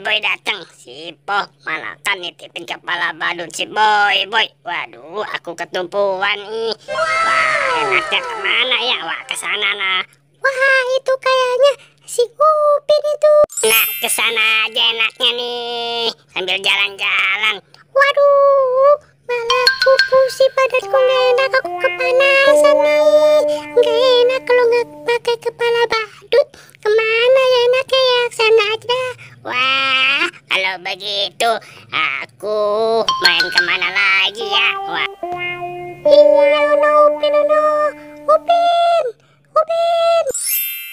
boy datang. Si Poh malah kan nitipin kepala badut si boy. Waduh, aku ketumpuan nih. Wah, enaknya kemana ya? Wah, kesana nah. Wah, itu kayaknya si Upin itu. Nah, kesana aja enaknya nih. Sambil jalan-jalan. Waduh, malah aku pusing badanku, nggak enak, aku kepanasan nih. Nggak enak kalau nggak pakai kepala badut. Kemana ya enaknya ya? Sana aja. Wah, kalau begitu aku main kemana lagi ya? Wah. Iya, Upin.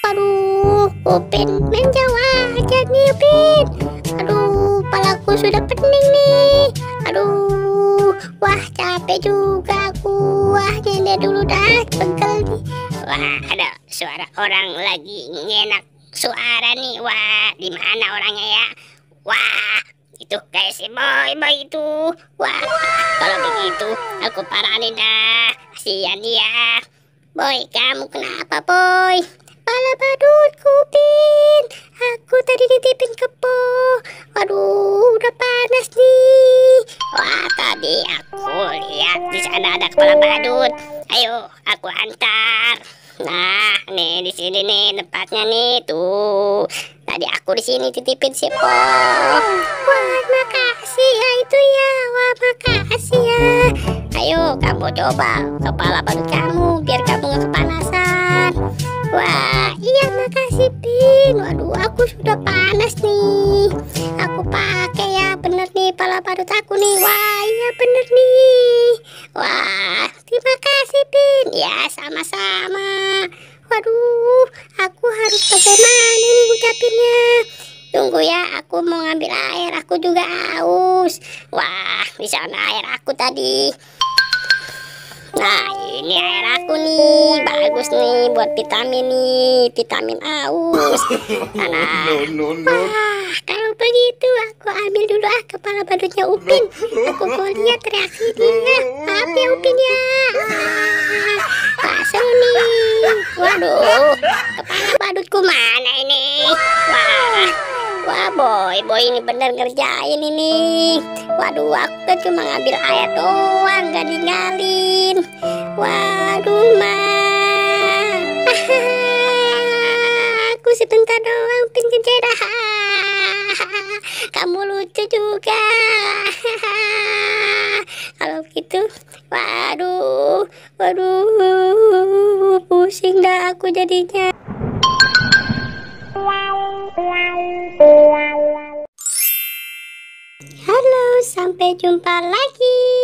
Aduh, Upin main jauh aja nih, Upin. Aduh, palaku sudah pening nih. Aduh, wah capek juga aku. Wah, nyender dulu dah, pegel nih. Wah, ada suara orang lagi ngenak suara nih. Wah, di mana orangnya ya? Wah, itu kayak si boy itu. Wah, kalau begitu aku paranin dah. Kasihan dia. Boy, kamu kenapa, boy? Pala badut, Upin. Aku tadi ditipin ke Po. Waduh, udah panas nih. Wah, tadi aku lihat di sana ada kepala badut. Ayo, aku antar. Nah, nih di sini nih tempatnya nih tuh. Tadi aku di sini titipin si Po. Wah, makasih ya itu ya. Wah, makasih ya. Ayo, kamu coba kepala badut kamu biar kamu gak kepanasan. Wah, iya makasih, Pin. Waduh, aku sudah panas nih. Aku pakai ya, bener nih pala badut aku nih. Wah, iya bener nih. Wah, terima kasih, Pin. Ya, sama-sama. Waduh, aku harus bagaimana nih ngucapinnya? Tunggu ya, aku mau ngambil air. Aku juga haus. Wah, di sana air aku tadi. Nah, ini air aku nih, bagus nih buat vitamin nih, vitamin aus. Nah, Wah, kalau begitu aku ambil dulu kepala badutnya Upin. Aku mau lihat reaksi dia. Maaf ya Upin ya. Pasal nih. waduh, kepala badutku mana ini? Wah, boy ini bener ngerjain ini. Waduh, aku kan cuma ngambil air doang, gak ninggalin. Waduh, Aku sebentar doang Upin kejar. Kamu lucu juga. Kalau gitu, waduh, pusing dah aku jadinya. Halo, sampai jumpa lagi.